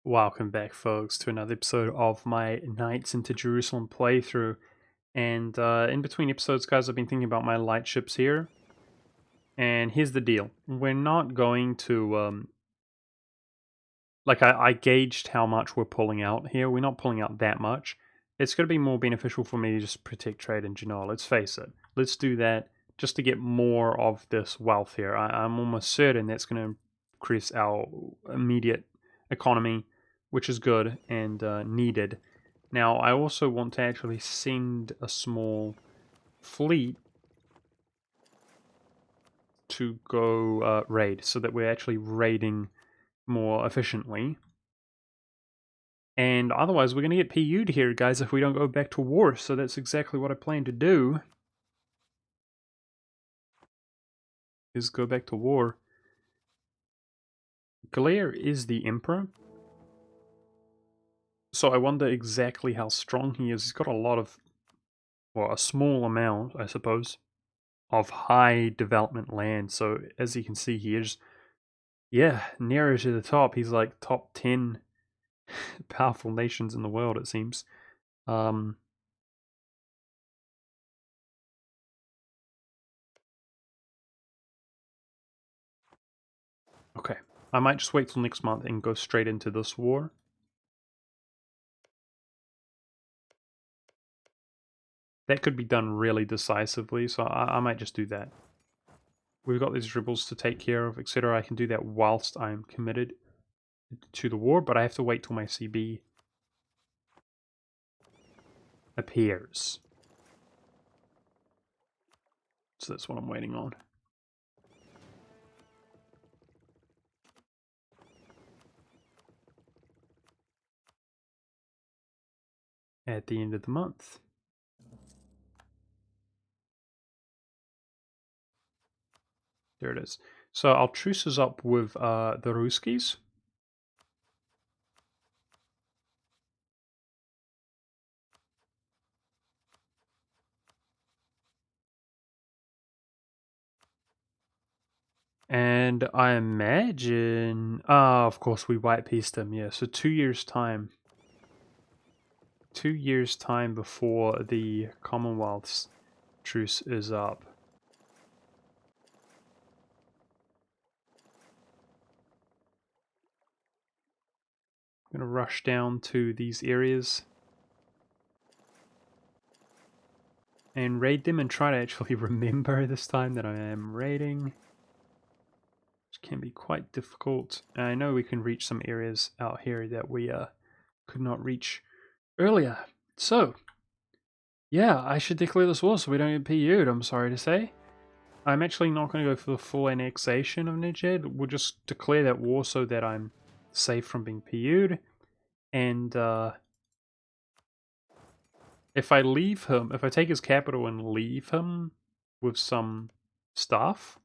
Welcome back, folks, to another episode of my Knights into Jerusalem playthrough. And in between episodes, guys, I've been thinking about my lightships here. And here's the deal: we're not going to I gauged how much we're pulling out here. We're not pulling out that much. It's going to be more beneficial for me to just protect trade in Genoa. Let's face it. Let's do that just to get more of this wealth here. I'm almost certain that's going to increase our immediate economy, which is good and needed. Now, I also want to actually send a small fleet to go raid, so that we're actually raiding more efficiently. And otherwise, we're going to get PU'd here, guys, if we don't go back to war. So that's exactly what I plan to do, is go back to war. Galea is the Emperor. So I wonder exactly how strong he is. He's got a lot of, well, a small amount, I suppose, of high development land. So as you can see, he is, yeah, nearer to the top. He's like top 10 powerful nations in the world, it seems. Okay, I might just wait till next month and go straight into this war. That could be done really decisively, so I might just do that. We've got these rebels to take care of, etc. I can do that whilst I'm committed to the war, but I have to wait till my CB appears. So that's what I'm waiting on. At the end of the month. There it is. So our truce is up with the Ruskies. And I imagine... of course, we white pieced them, yeah. So 2 years' time. 2 years' time before the Commonwealth's truce is up. I'm going to rush down to these areas and raid them, and try to actually remember this time that I am raiding, which can be quite difficult. I know we can reach some areas out here that we could not reach earlier. So, yeah, I should declare this war so we don't get PU'd, I'm sorry to say. I'm actually not going to go for the full annexation of Nejed. We'll just declare that war so that I'm safe from being PU'd. And if I leave him, if I take his capital and leave him with some stuff...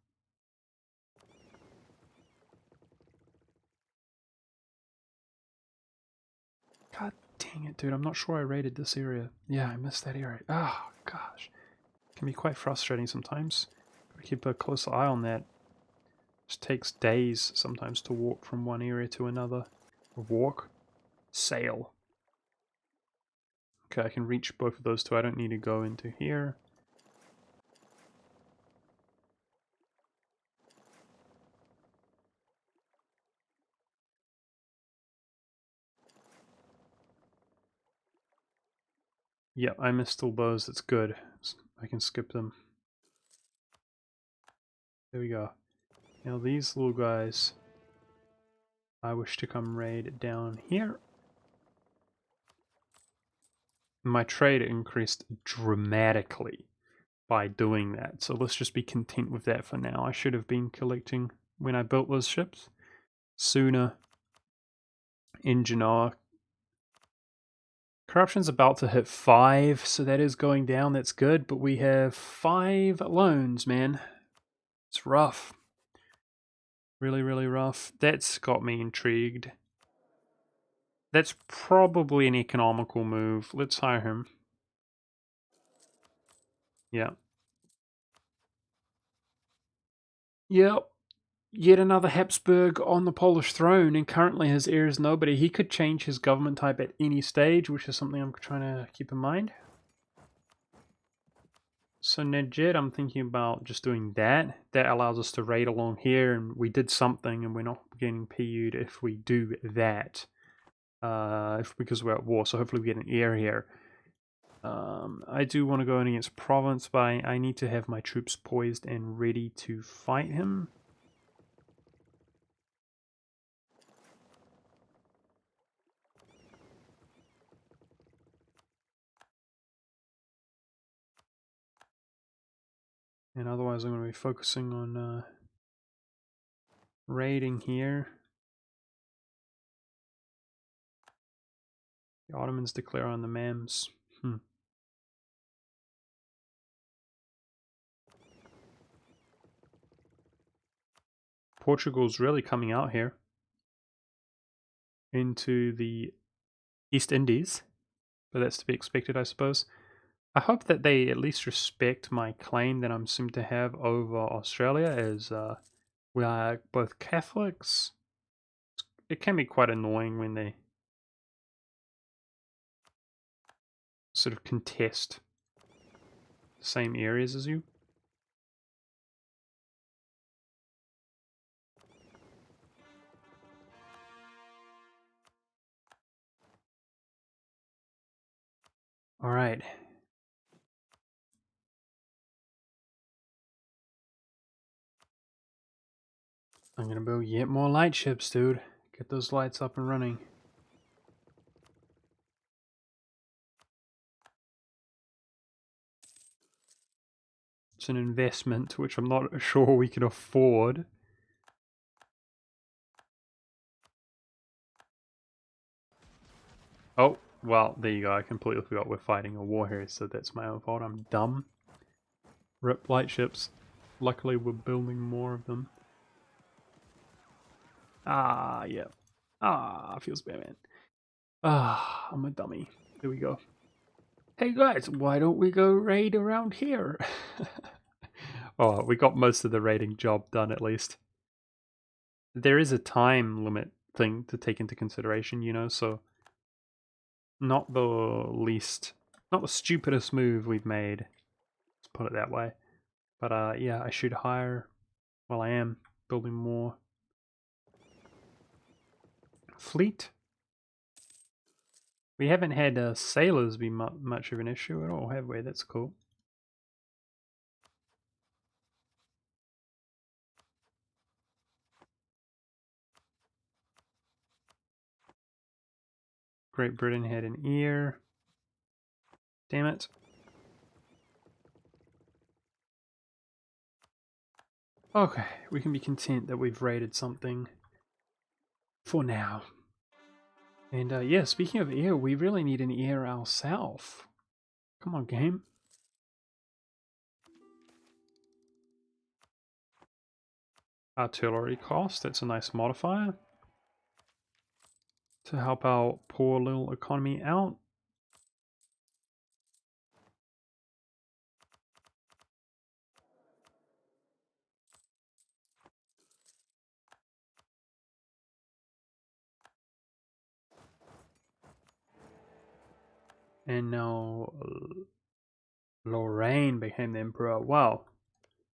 God dang it, dude. I'm not sure I raided this area. Yeah, I missed that area. Oh, gosh. It can be quite frustrating sometimes. Gotta keep a close eye on that. It just takes days sometimes to walk from one area to another. Walk? Sail. Okay, I can reach both of those two. I don't need to go into here. Yeah, I missed all those. That's good. I can skip them. There we go. Now these little guys, I wish to come raid down here. My trade increased dramatically by doing that, so let's just be content with that for now. I should have been collecting, when I built those ships, sooner in Genoa. Corruption's about to hit 5, so that is going down. That's good, but we have 5 loans, man. It's rough. Really, really rough. That's got me intrigued. That's probably an economical move. Let's hire him. Yeah. Yep. yet another Habsburg on the Polish throne, and currently his heir is nobody. He could change his government type at any stage, which is something I'm trying to keep in mind. So Nedjed, I'm thinking about just doing that. That allows us to raid along here, and we did something, and we're not getting PU'd if we do that. Because we're at war, so hopefully we get an heir here. I do want to go in against Province, but I need to have my troops poised and ready to fight him. And otherwise I'm going to be focusing on raiding here. The Ottomans declare on the Mams. Portugal's really coming out here into the East Indies, but that's to be expected, I suppose. I hope that they at least respect my claim that I'm seem to have over Australia, as we are both Catholics. It can be quite annoying when they sort of contest the same areas as you. All right. I'm gonna build yet more light ships, dude. Get those lights up and running. It's an investment which I'm not sure we can afford. Oh, well, there you go. I completely forgot we're fighting a war here, so that's my own fault. I'm dumb. Rip light ships. Luckily, we're building more of them. Ah, yeah. Ah, feels bad, man. Ah, I'm a dummy. There we go. Hey guys, why don't we go raid around here? Oh, we got most of the raiding job done at least. There is a time limit thing to take into consideration, you know, so not the stupidest move we've made. Let's put it that way. But yeah, I should hire, well, I am building more fleet. We haven't had sailors be much of an issue at all, have we? That's cool. Great Britain had an ear. Damn it. Okay, we can be content that we've raided something for now. And yeah, speaking of ear, we really need an ear ourselves. Come on, game. Artillery cost, that's a nice modifier to help our poor little economy out. And now Lorraine became the emperor. Wow.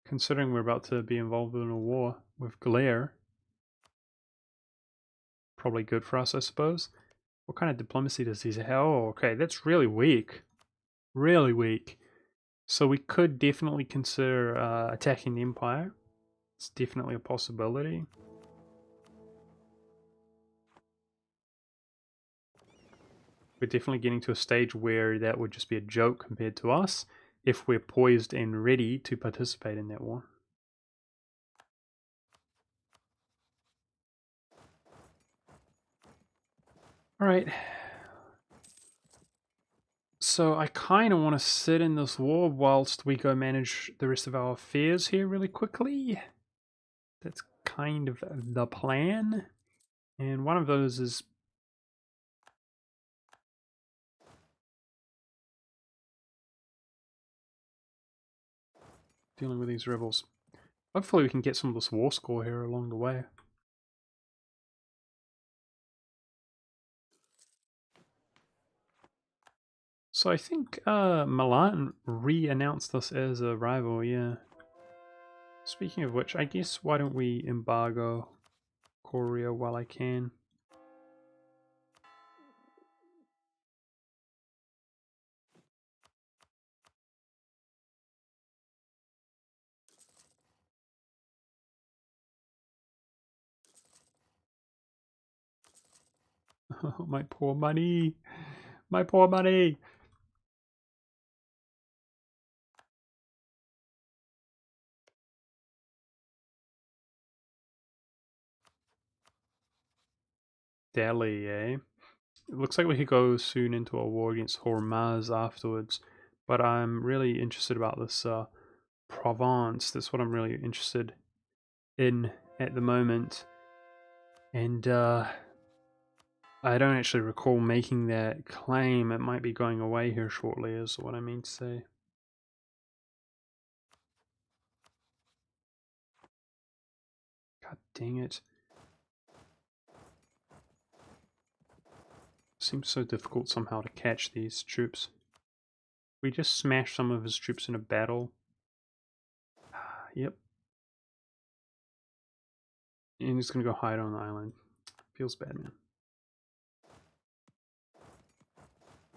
Considering we're about to be involved in a war with Glare, probably good for us, I suppose. What kind of diplomacy does he have? Oh, okay, that's really weak. Really weak. So we could definitely consider attacking the Empire. It's definitely a possibility. We're definitely getting to a stage where that would just be a joke compared to us if we're poised and ready to participate in that war. Alright. So I kind of want to sit in this war whilst we go manage the rest of our affairs here really quickly. That's kind of the plan. And one of those is dealing with these rebels. Hopefully we can get some of this war score here along the way. So I think Milan re-announced us as a rival, yeah. Speaking of which, I guess why don't we embargo Korea while I can? My poor money! My poor money! Delhi, eh? It looks like we could go soon into a war against Hormuz afterwards, but I'm really interested about this Provence. That's what I'm really interested in at the moment. And I don't actually recall making that claim. It might be going away here shortly, is what I mean to say. God dang it. Seems so difficult somehow to catch these troops. We just smashed some of his troops in a battle. Yep. And he's gonna go hide on the island. Feels bad, man.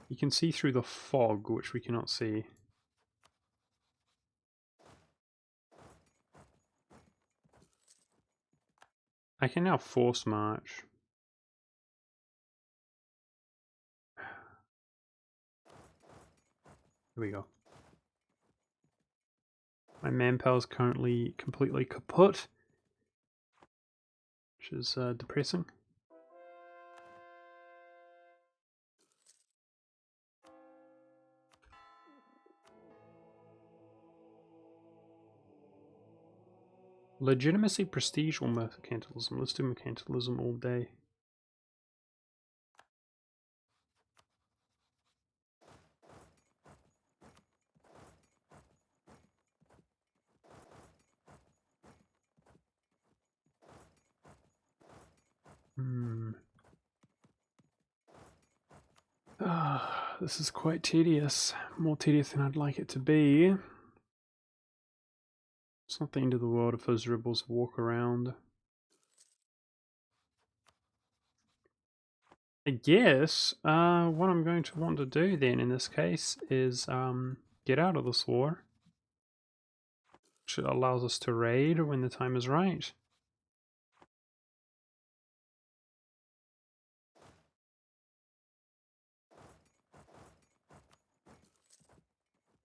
You can see through the fog, which we cannot see. I can now force march. Here we go. My manpower is currently completely kaput, which is depressing. Legitimacy, prestige, or mercantilism? Let's do mercantilism all day. This is quite tedious. More tedious than I'd like it to be. It's not the end of the world if those rebels walk around. I guess what I'm going to want to do then in this case is get out of this war, which allows us to raid when the time is right.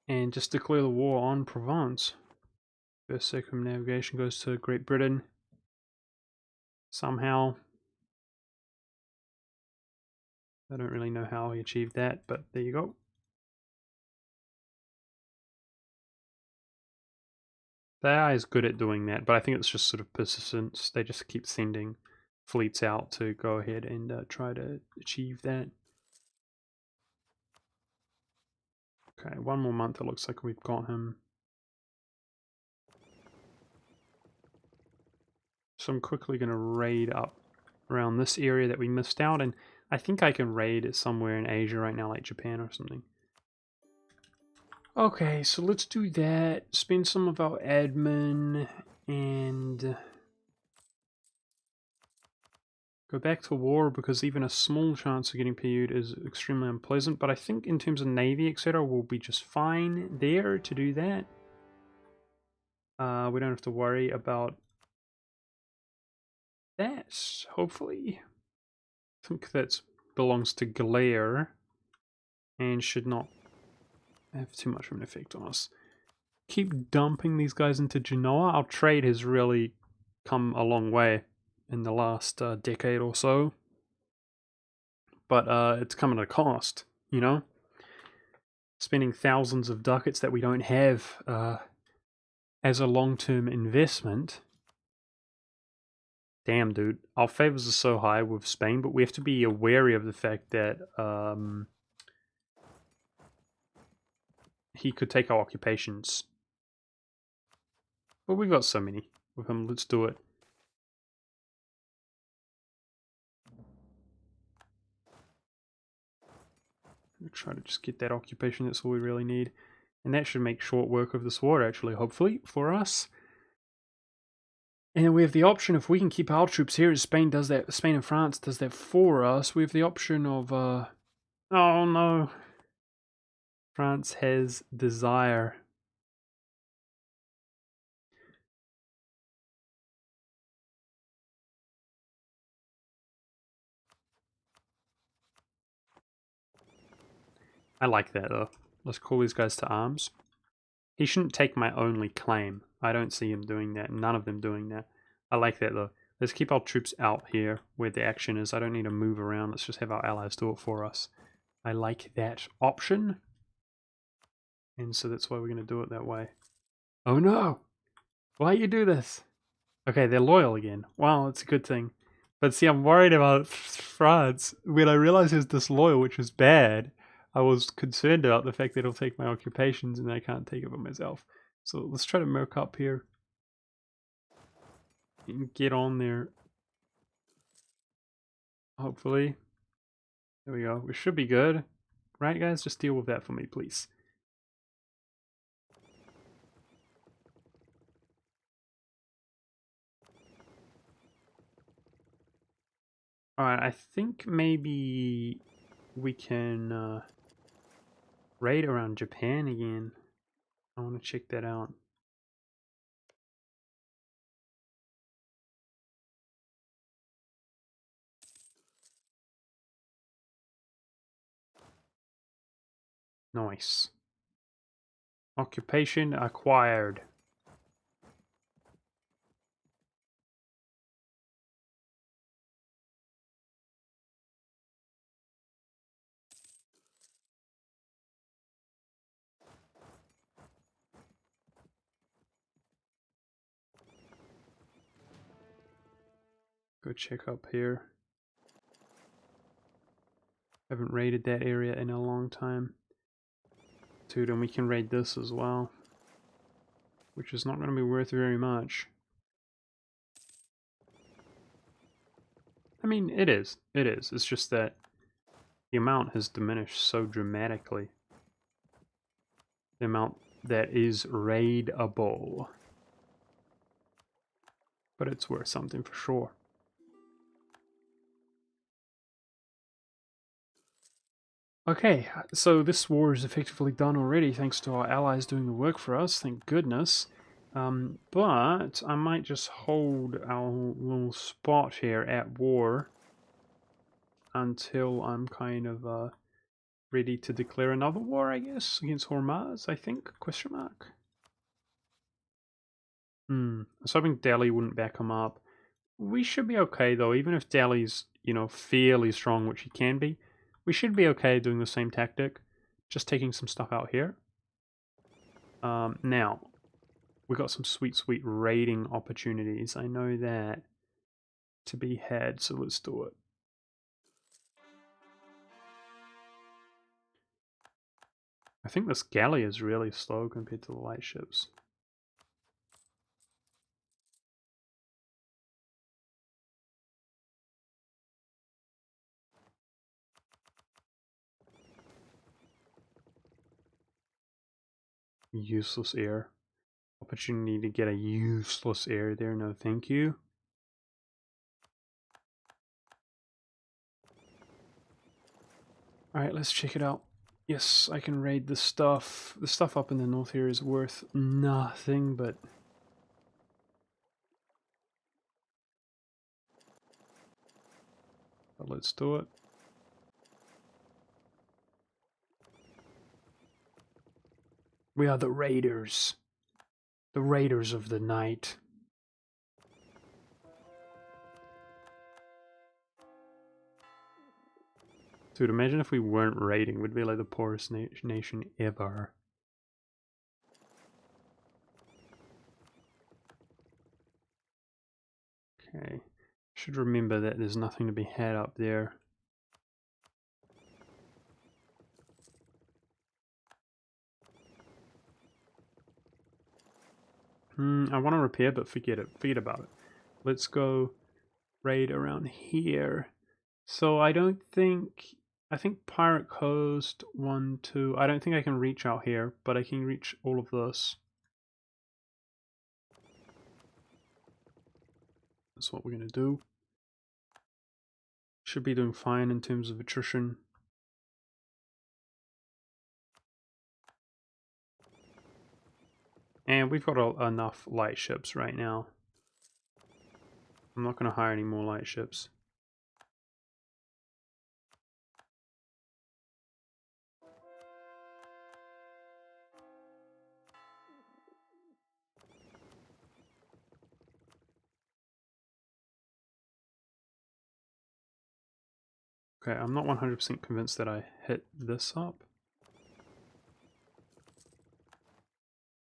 And just declare the war on Provence. First circumnavigation goes to Great Britain. Somehow. I don't really know how he achieved that, but there you go. The AI is good at doing that, but I think it's just sort of persistence. They just keep sending fleets out to go ahead and try to achieve that. Okay, one more month, it looks like we've got him. So I'm quickly going to raid up around this area that we missed out, and I think I can raid somewhere in Asia right now, like Japan or something. Okay, so let's do that. Spend some of our admin and go back to war, because even a small chance of getting PU'd is extremely unpleasant. But I think in terms of Navy, etc., we'll be just fine there to do that. We don't have to worry about that, hopefully. I think that belongs to Glare and should not have too much of an effect on us. Keep dumping these guys into Genoa. Our trade has really come a long way in the last decade or so. But it's come at a cost, you know? Spending thousands of ducats that we don't have as a long-term investment. Damn, dude. Our favors are so high with Spain, but we have to be wary of the fact that he could take our occupations. But we've got so many with him. Let's do it. We'll try to just get that occupation. That's all we really need. And that should make short work of this war, actually, hopefully, for us. And we have the option, if we can keep our troops here, Spain does that, Spain and France does that for us, we have the option of, oh no. France has desire. I like that though. Let's call these guys to arms. He shouldn't take my only claim. I don't see him doing that. None of them doing that. I like that though. Let's keep our troops out here where the action is. I don't need to move around. Let's just have our allies do it for us. I like that option. And so that's why we're going to do it that way. Oh no! Why you do this? Okay, they're loyal again. Wow, that's a good thing. But see, I'm worried about France. When I realized he's disloyal, which is bad, I was concerned about the fact that he'll take my occupations and I can't take it for myself. So let's try to merc up here. And get on there. Hopefully. There we go. We should be good. Right, guys? Just deal with that for me, please. Alright, I think maybe we can raid around Japan again. I want to check that out. Nice. Occupation acquired. Go check up here. Haven't raided that area in a long time. Dude, and we can raid this as well. Which is not going to be worth very much. I mean, it is. It is. It's just that the amount has diminished so dramatically. The amount that is raidable. But it's worth something for sure. Okay, so this war is effectively done already thanks to our allies doing the work for us, thank goodness. But I might just hold our little spot here at war until I'm kind of ready to declare another war, I guess, against Hormuz, I think, question mark. I was hoping Delhi wouldn't back him up. We should be okay though, even if Delhi's, fairly strong, which he can be. We should be okay doing the same tactic, just taking some stuff out here. Now, we got some sweet raiding opportunities. I know that to be had, so let's do it. I think this galley is really slow compared to the light ships. Useless air. Opportunity to get a useless air there, no thank you. Alright, let's check it out. Yes, I can raid the stuff. The stuff up in the north here is worth nothing, but... let's do it. We are the raiders. The raiders of the night. Dude, imagine if we weren't raiding. We'd be like the poorest nation ever. Okay. Should remember that there's nothing to be had up there. I want to repair, but forget it. Forget about it. Let's go raid around here. So I don't think... I think Pirate Coast 1, 2... I don't think I can reach out here, but I can reach all of this. That's what we're going to do. Should be doing fine in terms of attrition. And we've got enough light ships right now. I'm not going to hire any more light ships. Okay, I'm not 100% convinced that I hit this up.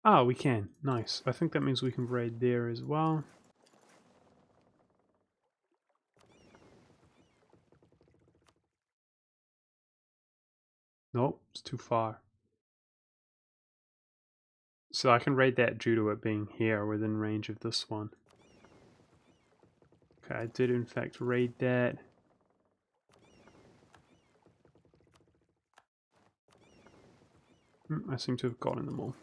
Ah, we can. Nice. I think that means we can raid there as well. Nope, it's too far. So I can raid that due to it being here within range of this one. Okay, I did in fact raid that. I seem to have gotten them all.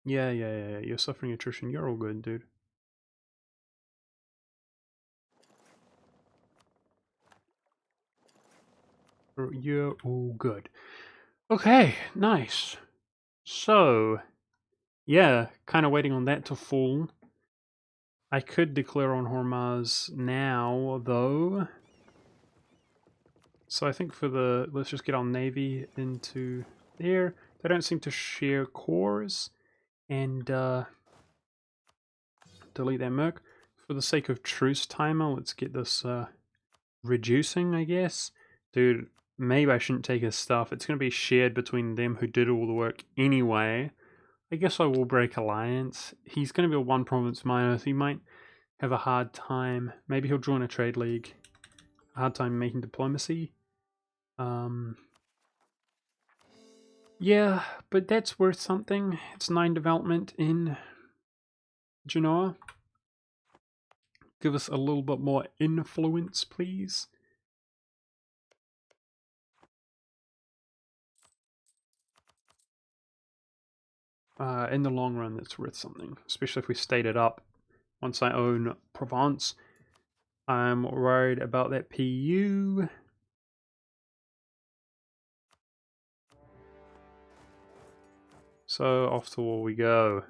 Yeah, you're suffering attrition. You're all good, dude. You're all good. Okay, nice. So, yeah, kind of waiting on that to fall. I could declare on Hormuz now, though. So I think for the... let's just get our navy into there. They don't seem to share cores. And delete that merc. For the sake of truce timer, let's get this reducing, I guess. Dude, maybe I shouldn't take his stuff. It's going to be shared between them who did all the work anyway. I guess I will break alliance. He's going to be a one province miner, so he might have a hard time. Maybe he'll join a trade league. A hard time making diplomacy. Yeah, but that's worth something. It's 9 development in Genoa. Give us a little bit more influence, please. In the long run, that's worth something, especially if we state it up. Once I own Provence, I'm worried about that PU. So off to war we go.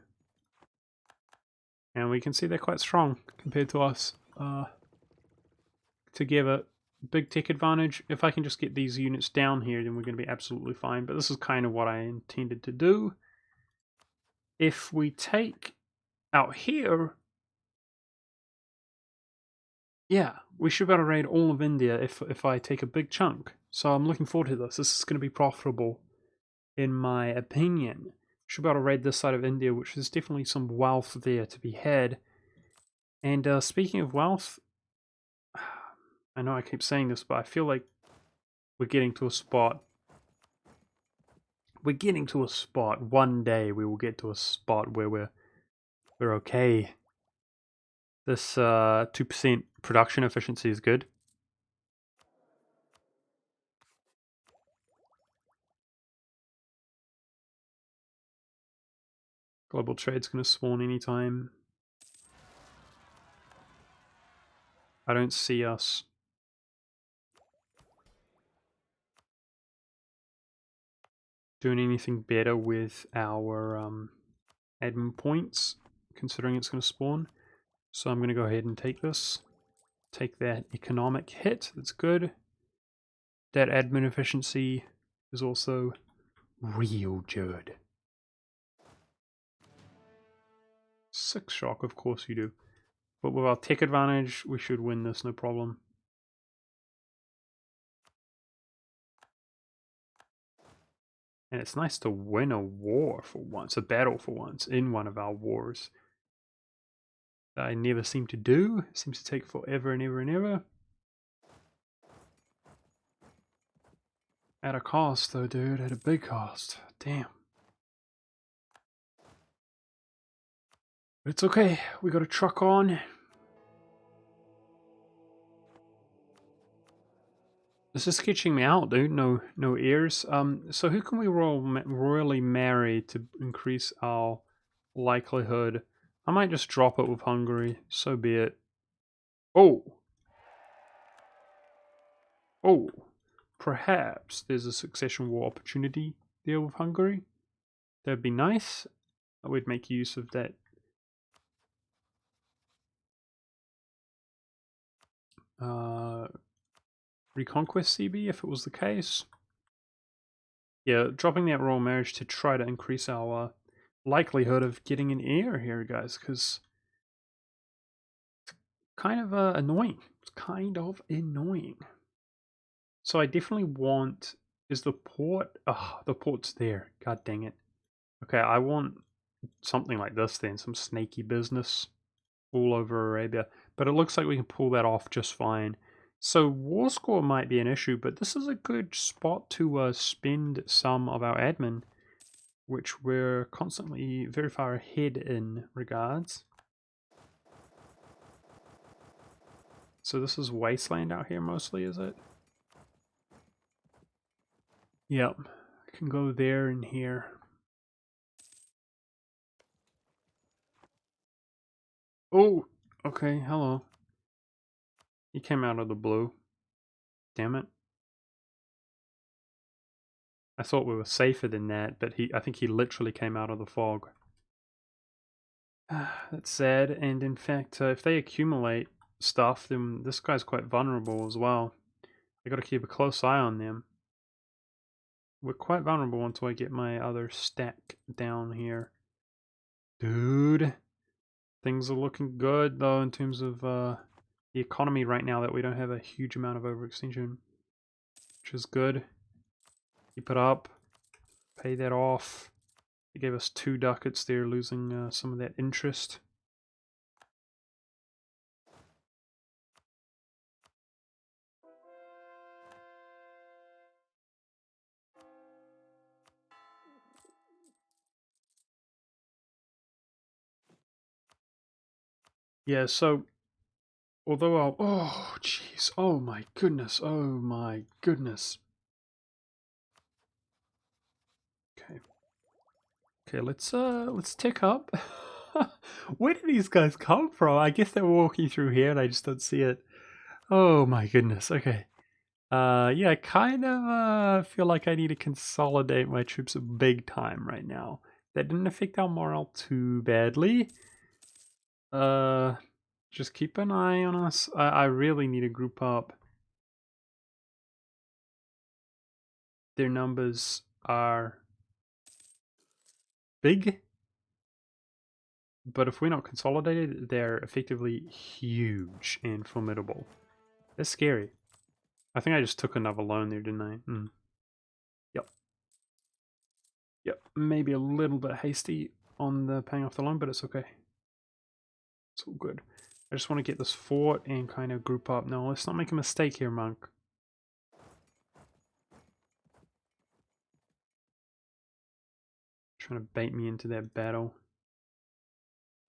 And we can see they're quite strong compared to us. Together, big tech advantage. If I can just get these units down here, then we're going to be absolutely fine. But this is kind of what I intended to do. If we take out here, yeah, we should be able to raid all of India if I take a big chunk. So I'm looking forward to this. This is going to be profitable, in my opinion. Should be able to raid this side of India, which is definitely some wealth there to be had. And speaking of wealth, I know I keep saying this, but I feel like we're getting to a spot. We're getting to a spot. One day we will get to a spot where we're okay. This 2% production efficiency is good. Global trade's going to spawn anytime. I don't see us doing anything better with our admin points, considering it's going to spawn. So I'm going to go ahead and take this. Take that economic hit. That's good. That admin efficiency is also real good. 6 shock, of course you do. But with our tech advantage, we should win this, no problem. And it's nice to win a war for once, a battle for once, in one of our wars. That I never seem to do. It seems to take forever and ever and ever. At a cost, though, dude. At a big cost. Damn. But it's okay. We got a truck on. This is sketching me out, dude. No ears. So who can we royally marry to increase our likelihood? I might just drop it with Hungary. So be it. Oh. Oh. Perhaps there's a succession war opportunity there with Hungary. That'd be nice. I would make use of that. Reconquest CB if it was the case. Yeah, dropping that royal marriage to try to increase our likelihood of getting an heir here, guys, because it's kind of annoying. It's kind of annoying. So I definitely want... Is the port... Oh, the port's there. God dang it. Okay, I want something like this then. Some snaky business all over Arabia. But it looks like we can pull that off just fine. So war score might be an issue, but this is a good spot to spend some of our admin, which we're constantly very far ahead in regards. So this is wasteland out here mostly, is it? Yep. I can go there and here. Oh, okay, hello. He came out of the blue. Damn it. I thought we were safer than that, but I think he literally came out of the fog. That's sad, and in fact, if they accumulate stuff, then this guy's quite vulnerable as well. I gotta keep a close eye on them. We're quite vulnerable until I get my other stack down here. Dude, things are looking good though in terms of the economy right now, that we don't have a huge amount of overextension, which is good. Keep it up, pay that off. They gave us 2 ducats there, losing some of that interest. Yeah, so although I'll... Oh, jeez. Oh my goodness. Oh my goodness. Okay. Okay, let's tick up. Where did these guys come from? I guess they were walking through here and I just don't see it. Oh my goodness. Okay. Yeah, I kind of feel like I need to consolidate my troops big time right now. That didn't affect our morale too badly. Just keep an eye on us. I really need to group up. Their numbers are big, but if we're not consolidated, they're effectively huge and formidable. That's scary. I think I just took another loan there, didn't I? Yep. Yep, maybe a little bit hasty on the paying off the loan, but it's okay. It's all good. I just want to get this fort and kind of group up. No, let's not make a mistake here, monk. Trying to bait me into that battle.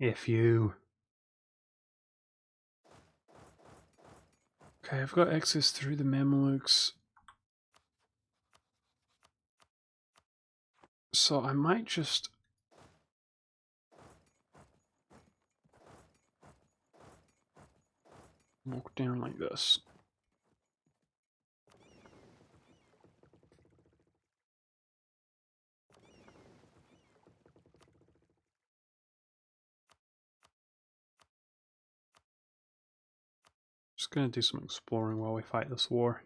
F you. Okay, I've got access through the Mamelukes. So I might just... walk down like this. Just gonna do some exploring while we fight this war.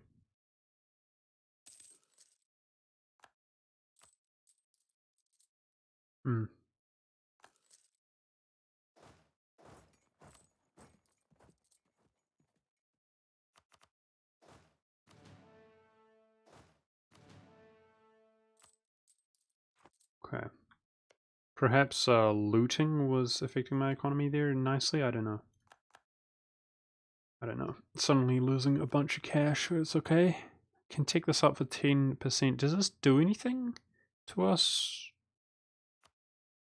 Hmm. Okay. Perhaps looting was affecting my economy there nicely? I don't know. I don't know. Suddenly losing a bunch of cash, it's okay. can take this up for 10%. Does this do anything to us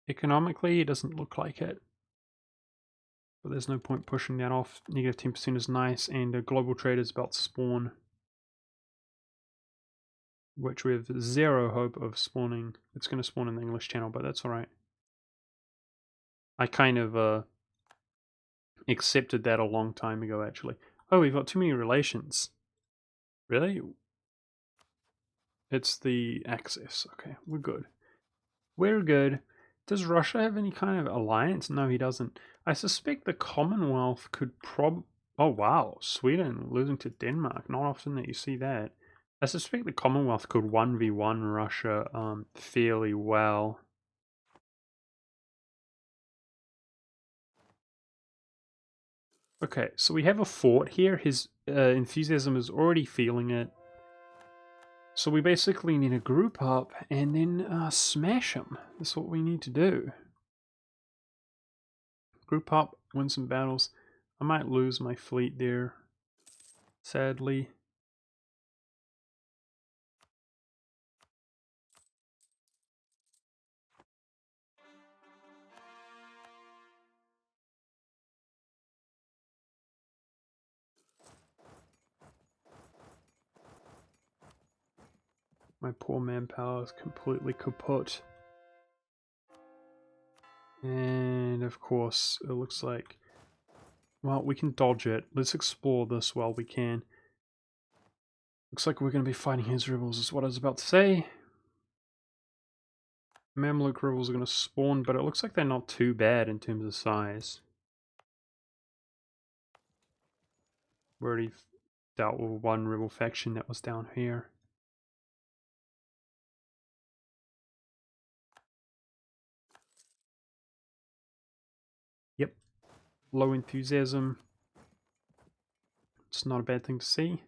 economically? It doesn't look like it. But there's no point pushing that off. Negative 10% is nice, and a global trade is about to spawn, which we have zero hope of spawning. It's going to spawn in the English channel, but that's alright. I kind of accepted that a long time ago, actually. Oh, we've got too many relations. Really? It's the Axis. Okay, we're good. We're good. Does Russia have any kind of alliance? No, he doesn't. I suspect the Commonwealth could Oh, wow. Sweden losing to Denmark. Not often that you see that. I suspect the Commonwealth could 1v1 Russia fairly well. Okay, so we have a fort here. His enthusiasm is already feeling it. So we basically need to group up and then smash him. That's what we need to do. Group up, win some battles. I might lose my fleet there, sadly. My poor manpower is completely kaput. And of course, it looks like, well, we can dodge it. Let's explore this while we can. Looks like we're going to be fighting his rebels, is what I was about to say. Mamluk rebels are going to spawn, but it looks like they're not too bad in terms of size. We already dealt with one rebel faction that was down here. Yep. Low enthusiasm. It's not a bad thing to see.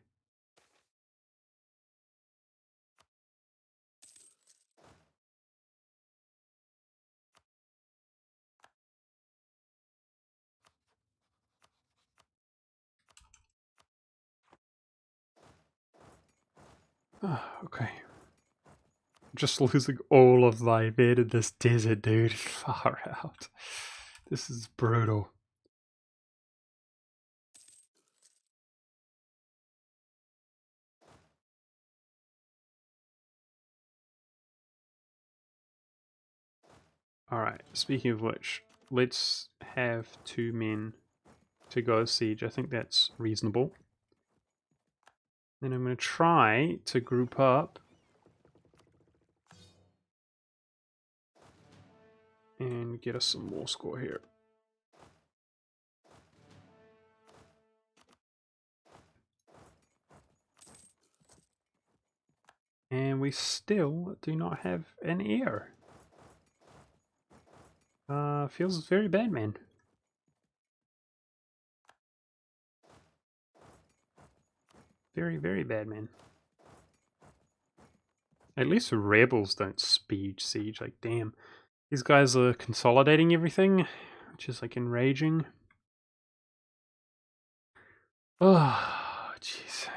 Okay. Just losing all of my men in this desert, dude. Far out. This is brutal. Alright, speaking of which, let's have 2 men to go siege. I think that's reasonable. Then I'm going to try to group up and get us some more score here. And we still do not have an heir. Feels very bad, man. Very, very bad, man. At least the rebels don't speed siege, like, damn. These guys are consolidating everything, which is, like, enraging. Oh, jeez.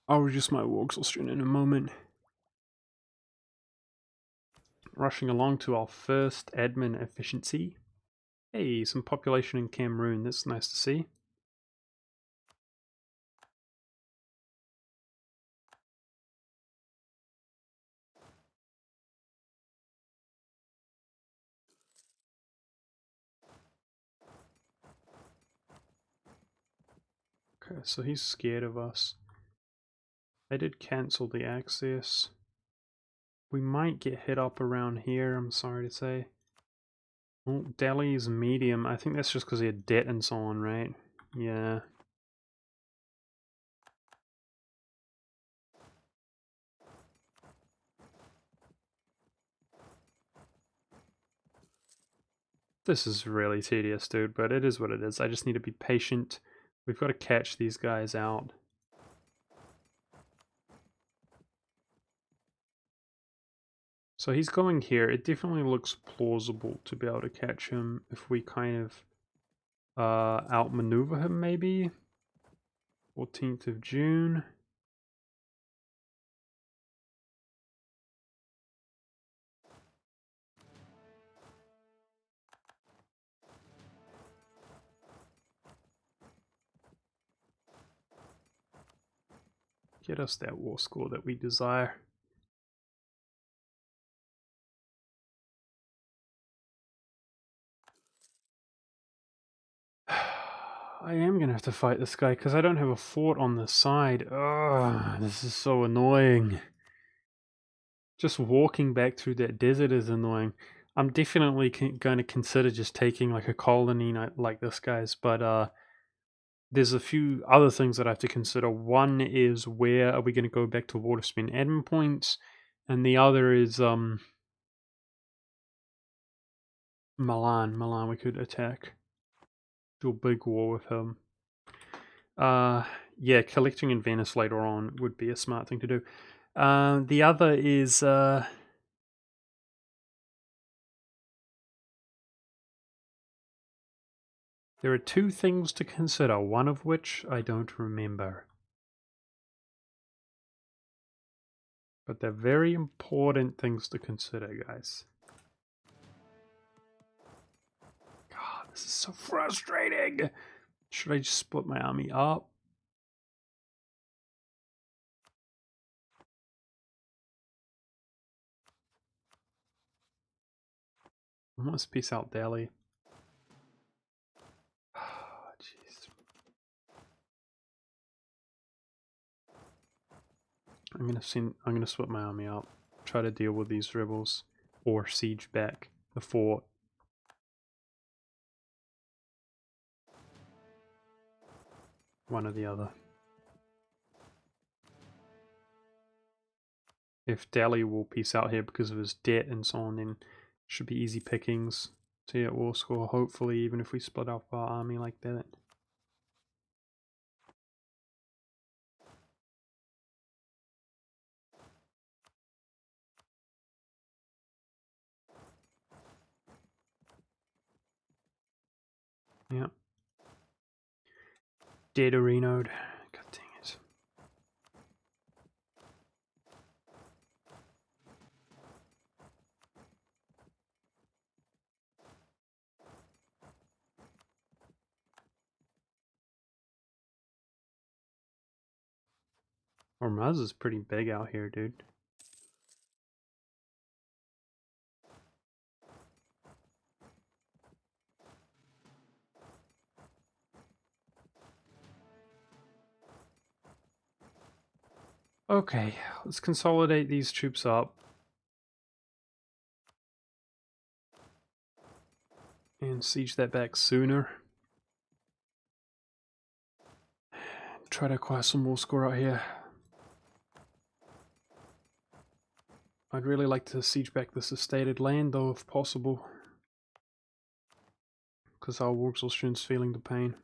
I'll reduce my war exhaustion in a moment. Rushing along to our first admin efficiency. Hey, some population in Cameroon, that's nice to see. Okay, so he's scared of us. I did cancel the access. We might get hit up around here, I'm sorry to say. Oh, Delhi's medium. I think that's just because he had debt and so on, right? Yeah. This is really tedious, dude, but it is what it is. I just need to be patient. We've got to catch these guys out. So he's going here. It definitely looks plausible to be able to catch him if we kind of outmaneuver him, maybe? 14th of June. Get us that war score that we desire. I am going to have to fight this guy because I don't have a fort on the side. Ugh, this is so annoying. Just walking back through that desert is annoying. I'm definitely going to consider just taking like a colony like this guy's, but there's a few other things that I have to consider. One is, where are we going to go back to war to spend admin points? And the other is Milan. Milan we could attack. Do a big war with him. Yeah, collecting in Venice later on would be a smart thing to do. The other is there are two things to consider, one of which I don't remember. But they're very important things to consider, guys. God, this is so frustrating. Should I just split my army up? Almost peace out Delhi. Jeez. I'm gonna split my army up. Try to deal with these rebels. Or siege back the fort. One or the other. If Delhi will peace out here because of his debt and so on, then it should be easy pickings to get war score, hopefully, even if we split up our army like that. Yep. Dead Arenode. God dang it. Hormuz is pretty big out here, dude. Okay, let's consolidate these troops up. And siege that back sooner. Try to acquire some more score out here. I'd really like to siege back this estated land, though, if possible. Because our Warxelstron's feeling the pain.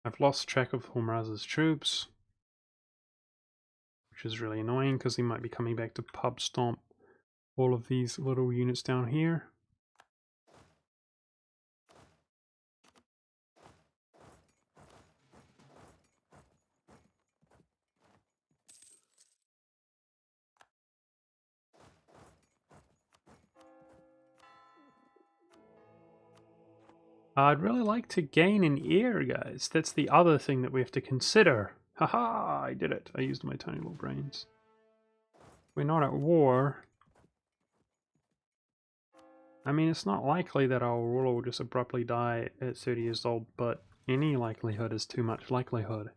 I've lost track of Hormuz's troops, which is really annoying because he might be coming back to pub stomp all of these little units down here. I'd really like to gain an ear, guys. That's the other thing that we have to consider. Haha, I did it. I used my tiny little brains. We're not at war. I mean, it's not likely that our ruler will just abruptly die at 30 years old, but any likelihood is too much likelihood.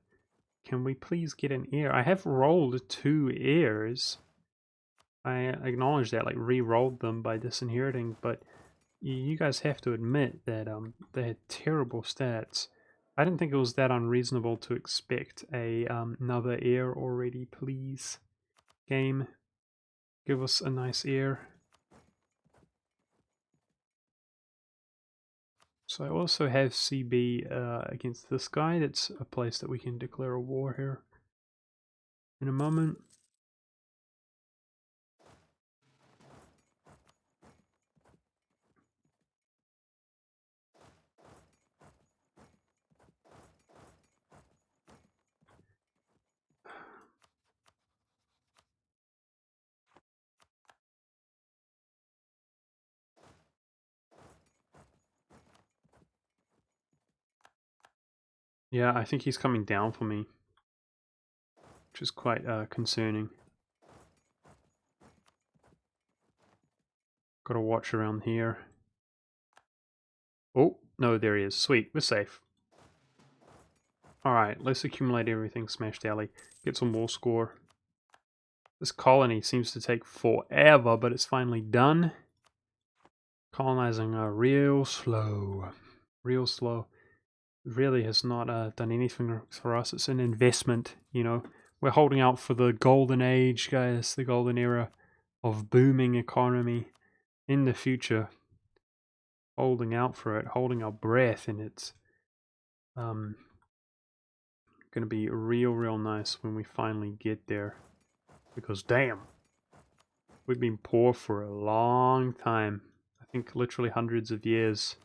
Can we please get an heir? I have rolled 2 heirs. I acknowledge that, like, re-rolled them by disinheriting, but you guys have to admit that they had terrible stats. I didn't think it was that unreasonable to expect another heir already, please. Game, give us a nice heir. So I also have CB against this guy. That's a place that we can declare a war here in a moment. Yeah, I think he's coming down for me, which is quite concerning. Gotta watch around here. Oh, no, there he is. Sweet, we're safe. Alright, let's accumulate everything, Smashed Alley. Get some war score. This colony seems to take forever, but it's finally done. Colonizing real slow. Real slow. Really has not done anything for us. It's an investment, you know. We're holding out for the golden age, guys. The golden era of booming economy in the future. Holding out for it, holding our breath, and it's going to be real nice when we finally get there. Because damn, we've been poor for a long time. I think literally hundreds of years,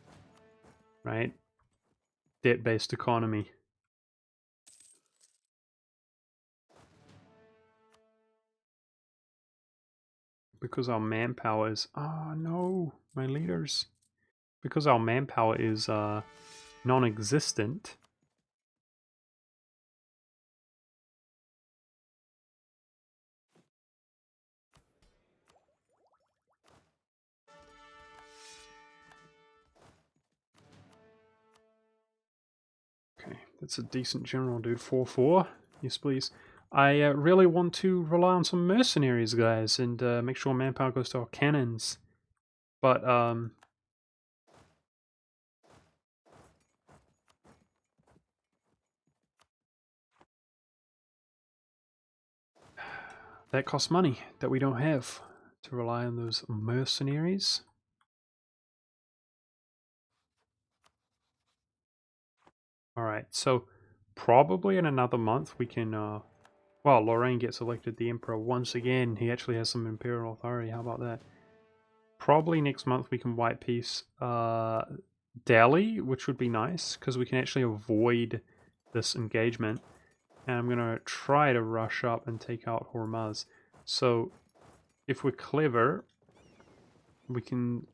right? Debt-based economy. Because our manpower is... Oh no, my leaders. Because our manpower is non-existent. Okay, that's a decent general, dude. 4-4. Yes, please. I really want to rely on some mercenaries, guys, and make sure manpower goes to our cannons. But, that costs money that we don't have to rely on those mercenaries. Alright, so probably in another month we can, well, Lorraine gets elected the Emperor once again. He actually has some imperial authority. How about that? Probably next month we can white peace Delhi, which would be nice, because we can actually avoid this engagement. And I'm going to try to rush up and take out Hormuz. So, if we're clever, we can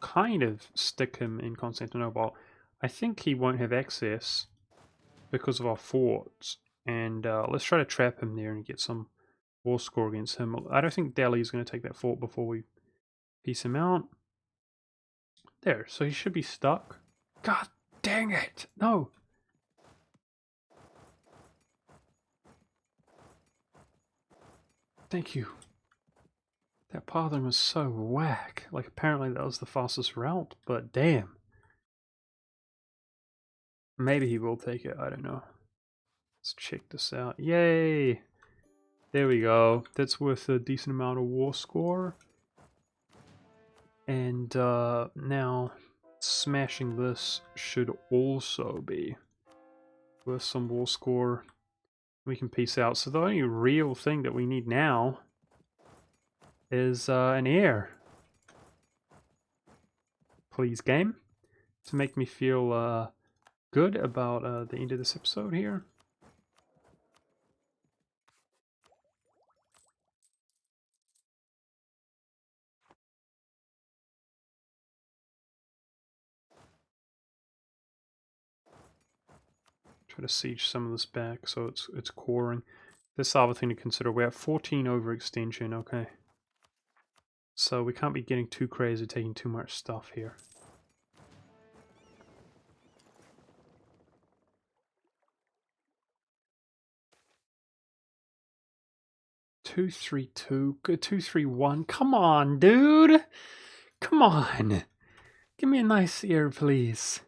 kind of stick him in Constantinople. I think he won't have access because of our forts. And let's try to trap him there and get some war score against him. I don't think Delhi is going to take that fort before we piece him out. There, so he should be stuck. God dang it! No! Thank you. That pathing was so whack. Like, apparently that was the fastest route, but damn. Maybe he will take it, I don't know. Let's check this out. Yay! There we go. That's worth a decent amount of war score. And now smashing this should also be worth some war score. We can peace out. So the only real thing that we need now is an heir. Please, game. To make me feel good about the end of this episode here. Try to siege some of this back so it's coring. This other thing to consider, we're at 14 overextension, okay. So we can't be getting too crazy taking too much stuff here. Two, 3-2, good 2-3-1. Come on, dude! Come on! Give me a nice ear, please.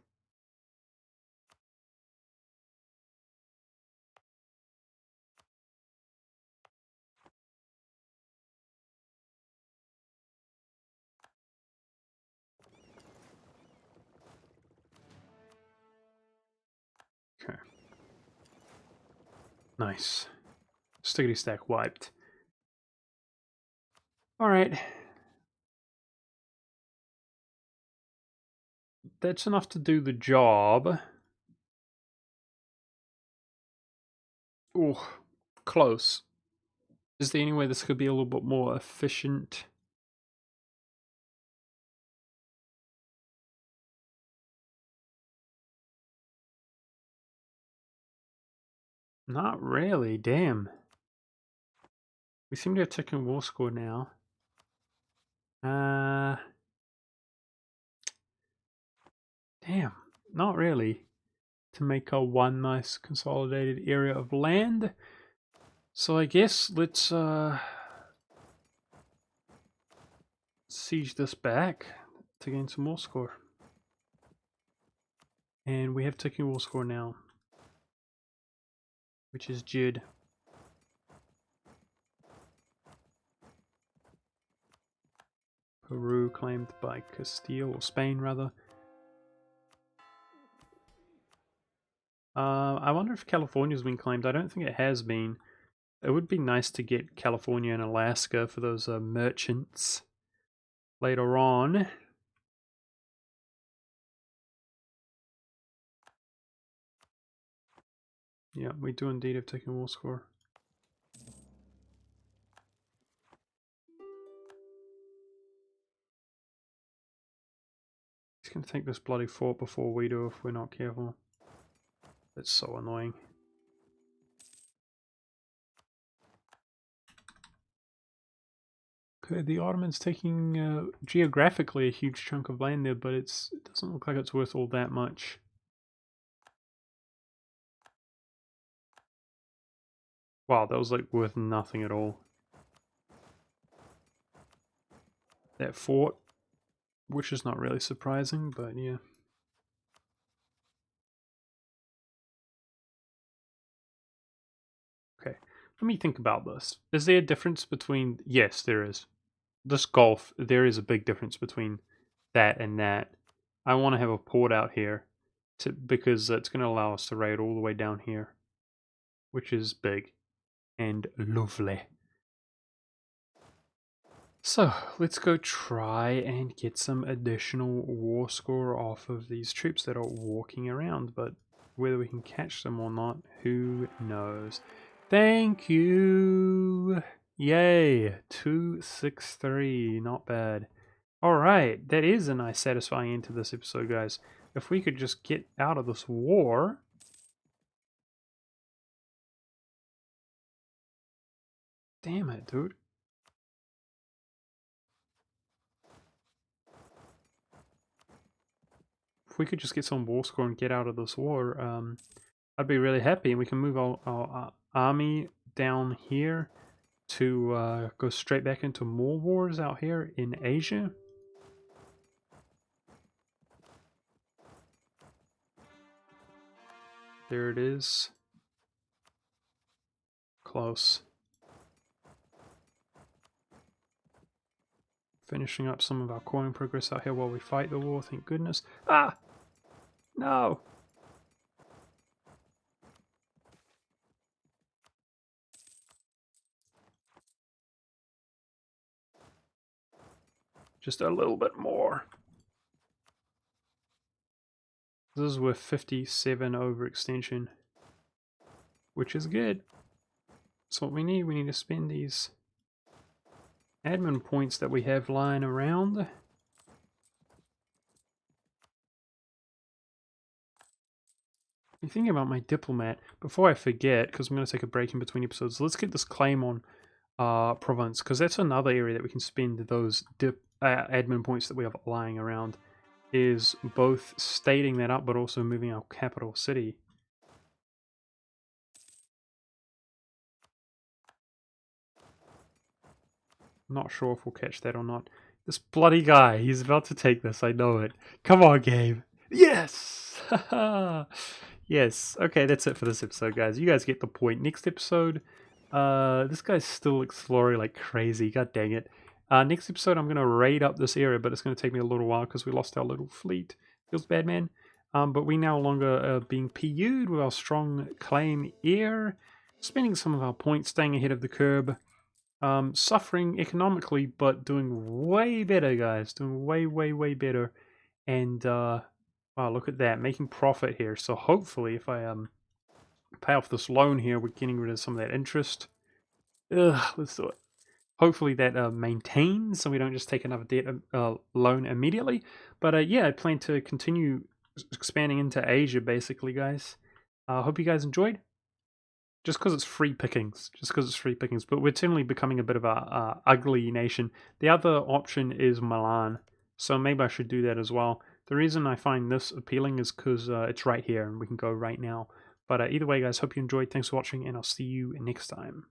Okay. Nice. Stickity stack wiped. Alright. That's enough to do the job. Oh, close. Is there any way this could be a little bit more efficient? Not really, damn. We seem to have taken war score now. Damn, not really. To make a one nice consolidated area of land. So I guess let's siege this back to gain some more score. And we have taken war score now, which is Jid. Peru claimed by Castile, or Spain rather. I wonder if California's been claimed. I don't think it has been. It would be nice to get California and Alaska for those merchants later on. Yeah, we do indeed have taken war score. He's going to take this bloody fort before we do if we're not careful. That's so annoying. Okay, the Ottomans taking geographically a huge chunk of land there, but it doesn't look like it's worth all that much. Wow, that was like worth nothing at all. That fort, which is not really surprising, but yeah. Okay, let me think about this. Is there a difference between... Yes, there is. This Gulf, there is a big difference between that and that. I want to have a port out here because it's going to allow us to raid all the way down here, which is big and lovely. So, let's go try and get some additional war score off of these troops that are walking around, but whether we can catch them or not, who knows. Thank you! Yay! 263, not bad. Alright, that is a nice satisfying end to this episode, guys. If we could just get out of this war... Damn it, dude. If we could just get some war score and get out of this war, I'd be really happy. And we can move our army down here to go straight back into more wars out here in Asia. There it is. Close. Finishing up some of our coin progress out here while we fight the war, thank goodness. Ah! No! Just a little bit more. This is with 57 overextension, which is good. That's what we need. We need to spend these admin points that we have lying around. I'm thinking about my diplomat. Before I forget, because I'm going to take a break in between episodes, let's get this claim on Provence, because that's another area that we can spend those admin points that we have lying around, is both stating that up but also moving our capital city. Not sure if we'll catch that or not. This bloody guy, he's about to take this, I know it. Come on, game. Yes! Yes. Okay, that's it for this episode, guys. You guys get the point. Next episode, this guy's still exploring like crazy. God dang it. Next episode, I'm going to raid up this area, but it's going to take me a little while because we lost our little fleet. Feels bad, man. But we no longer being PU'd with our strong claim here, spending some of our points, staying ahead of the curb. Suffering economically, but doing way better, guys. Doing way, way, way better. And, wow, look at that. Making profit here. So hopefully, if I pay off this loan here, we're getting rid of some of that interest. Ugh, let's do it. Hopefully that maintains, so we don't just take another debt loan immediately. But yeah, I plan to continue expanding into Asia, basically, guys. I hope you guys enjoyed. just because it's free pickings. Just because it's free pickings. But we're certainly becoming a bit of a ugly nation. The other option is Milan, so maybe I should do that as well. The reason I find this appealing is because it's right here and we can go right now. But either way, guys, hope you enjoyed. Thanks for watching, and I'll see you next time.